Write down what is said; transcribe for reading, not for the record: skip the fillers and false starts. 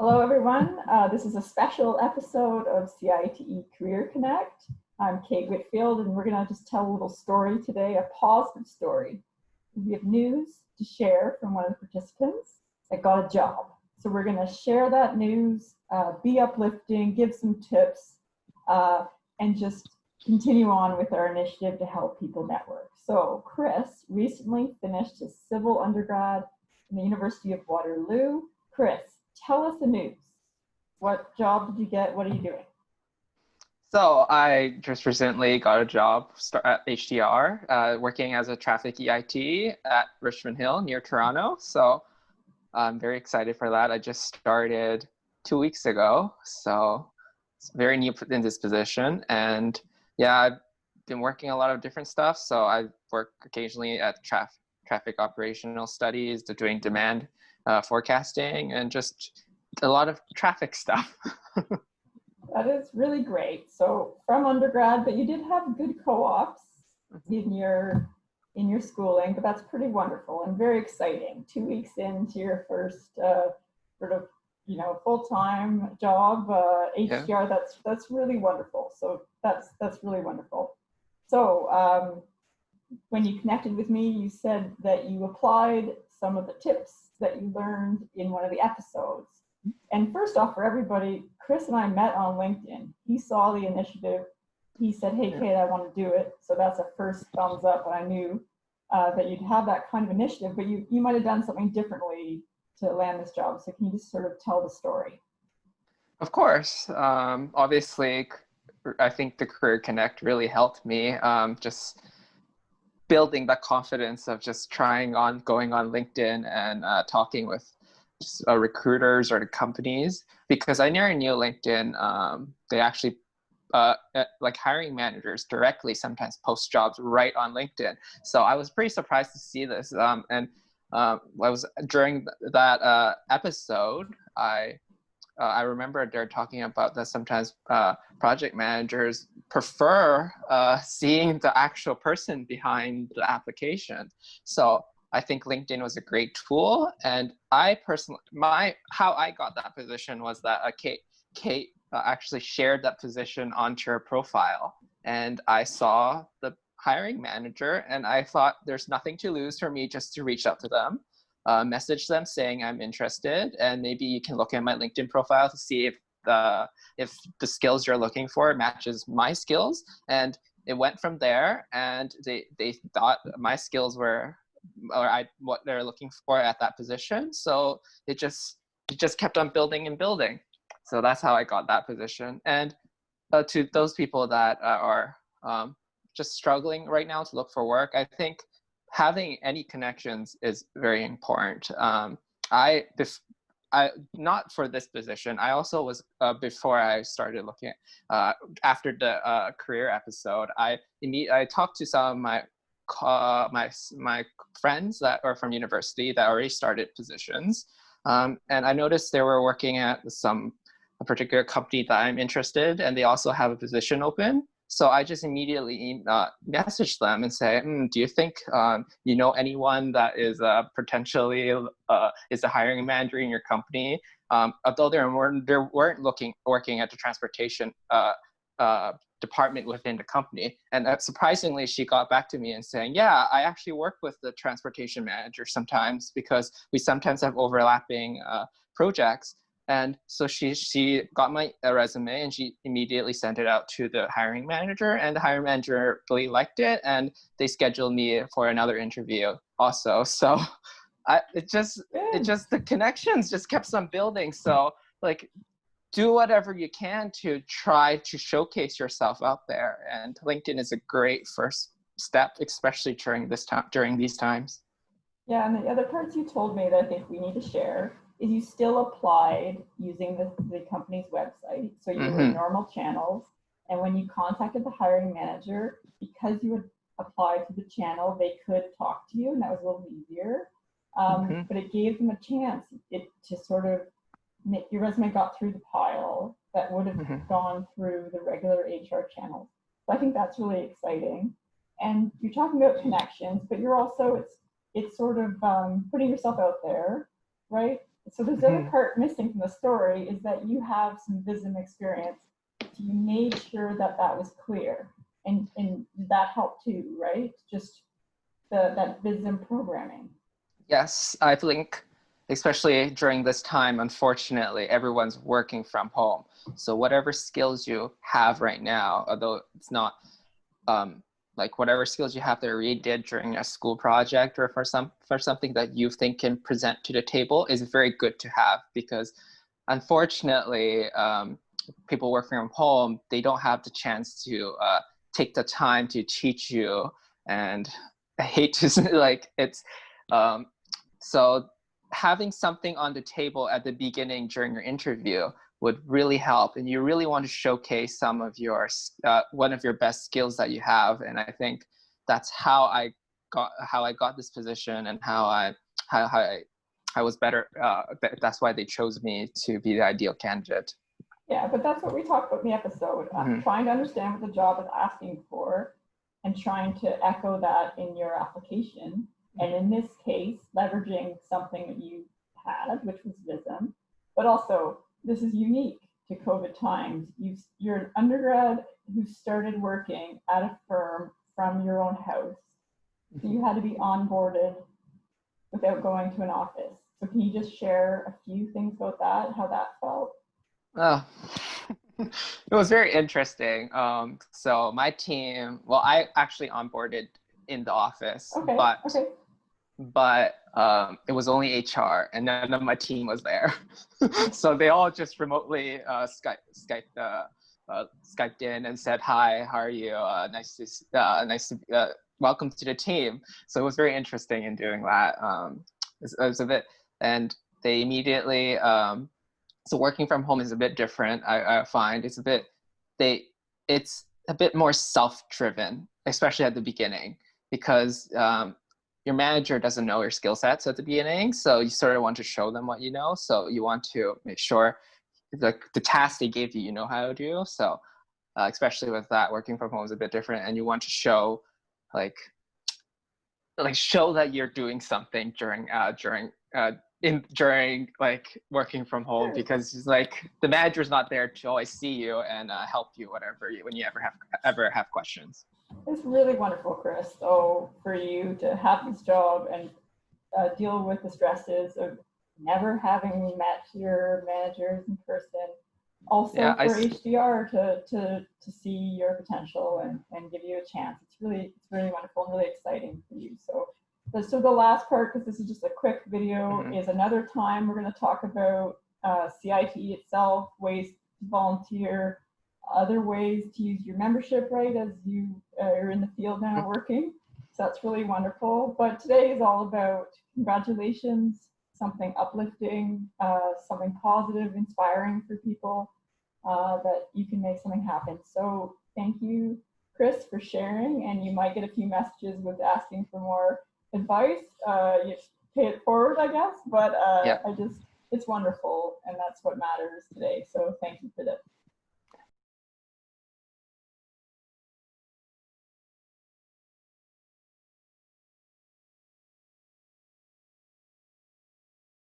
Hello, everyone. This is a special episode of CITE Career Connect. I'm Kate Whitfield, and we're going to just tell a little story today, a positive story. We have news to share from one of the participants that got a job. So we're going to share that news, be uplifting, give some tips, and just continue on with our initiative to help people network. So Chris recently finished his civil undergrad in the University of Waterloo. Chris, tell us the news. What job did you get? What are you doing? So I just recently got a job at HDR, working as a traffic EIT at Richmond Hill near Toronto. So I'm very excited for that. I just started 2 weeks ago, so it's very new in this position. And yeah, I've been working a lot of different stuff. So I work occasionally at traffic operational studies, doing demand forecasting, and just a lot of traffic stuff. That is really great. So from undergrad, but you did have good co-ops in your schooling, but that's pretty wonderful and very exciting. 2 weeks into your first sort of full-time job, Yeah. HDR. That's really wonderful. So that's really wonderful. So when you connected with me, you said that you applied some of the tips that you learned in one of the episodes. And first off, for everybody, Chris and I met on LinkedIn. He saw the initiative. He said, "Hey, Yeah. Kate, I want to do it." So that's a first thumbs up. And I knew that you'd have that kind of initiative, but you might have done something differently to land this job. So can you just sort of tell the story? Of course. Obviously, I think the Career Connect really helped me. Just building the confidence of just going on LinkedIn and talking with recruiters or the companies, because I never knew LinkedIn. They actually like hiring managers directly sometimes post jobs right on LinkedIn. So I was pretty surprised to see this. And I was during that episode, I remember they're talking about that sometimes project managers prefer seeing the actual person behind the application. So I think LinkedIn was a great tool. And I personally, how I got that position was that Kate actually shared that position onto her profile. And I saw the hiring manager and I thought there's nothing to lose for me just to reach out to them, message them saying I'm interested, and maybe you can look at my LinkedIn profile to see if the skills you're looking for matches my skills. And it went from there, and they thought my skills were what they're looking for at that position. So it just kept on building and building. So that's how I got that position. And to those people that are just struggling right now to look for work, I think having any connections is very important. I not for this position. I also was before I started looking after the career episode. I talked to some of my friends that are from university that already started positions, and I noticed they were working at a particular company that I'm interested, and they also have a position open. So I just immediately messaged them and say, "Do you think you know anyone that is potentially is a hiring manager in your company?" Although they weren't working at the transportation department within the company. And surprisingly, she got back to me and saying, "Yeah, I actually work with the transportation manager sometimes because we sometimes have overlapping projects." And so she got my resume and she immediately sent it out to the hiring manager, and the hiring manager really liked it, and they scheduled me for another interview also. So it just Good. the connections just kept on building. So like, do whatever you can to try to showcase yourself out there, and LinkedIn is a great first step, especially during these times. Yeah, and the other parts you told me that I think we need to share is you still applied using the company's website. So you were in Mm-hmm. normal channels. And when you contacted the hiring manager, because you had applied to the channel, they could talk to you, and that was a little easier. Mm-hmm. But it gave them a chance to sort of make your resume got through the pile that would have Mm-hmm. gone through the regular HR channels. So I think that's really exciting. And you're talking about connections, but you're also it's sort of putting yourself out there, right? So this other part missing from the story is that you have some VISM experience. So you made sure that that was clear, and that helped too, right? Just that VISM programming. Yes, I think especially during this time, unfortunately, everyone's working from home. So whatever skills you have right now, although it's not like whatever skills you have that you did during a school project or for something that you think can present to the table is very good to have, because unfortunately, people working from home, they don't have the chance to take the time to teach you. And I hate to say, like, it's so having something on the table at the beginning during your interview would really help, and you really want to showcase some of your one of your best skills that you have. And I think that's how I got this position, and how I was better. That's why they chose me to be the ideal candidate. Yeah, but that's what we talked about in the episode. Trying to understand what the job is asking for, and trying to echo that in your application. And in this case, leveraging something that you had, which was VISM, but also this is unique to COVID times. You're an undergrad who started working at a firm from your own house. So you had to be onboarded without going to an office. So can you just share a few things about that, how that felt? Oh, it was very interesting. So my team, well, I actually onboarded in the office, Okay, but it was only HR, and none of my team was there. So they all just remotely Skyped in and said, "Hi, how are you? Nice to welcome to the team." So it was very interesting in doing that. It was a bit, and they immediately. So working from home is a bit different. I find it's a bit more self-driven, especially at the beginning, because your manager doesn't know your skill sets at the beginning, so you sort of want to show them what you know. So you want to make sure the task they gave you, you know how to do. So especially with that, working from home is a bit different, and you want to show like show that you're doing something during like working from home, because it's like the manager's not there to always see you and help you when you ever have questions. It's really wonderful, Chris. So for you to have this job and deal with the stresses of never having met your managers in person, also Yeah, for HDR to see your potential and give you a chance. It's really wonderful and really exciting for you. So the last part, because this is just a quick video, is another time we're going to talk about CITE itself, ways to volunteer, other ways to use your membership right as you are in the field now working. So that's really wonderful. But today is all about congratulations, something uplifting, something positive, inspiring for people, that you can make something happen. So thank you, Chris, for sharing. And you might get a few messages with asking for more advice. You pay it forward, I guess. But it's wonderful, and that's what matters today. So thank you for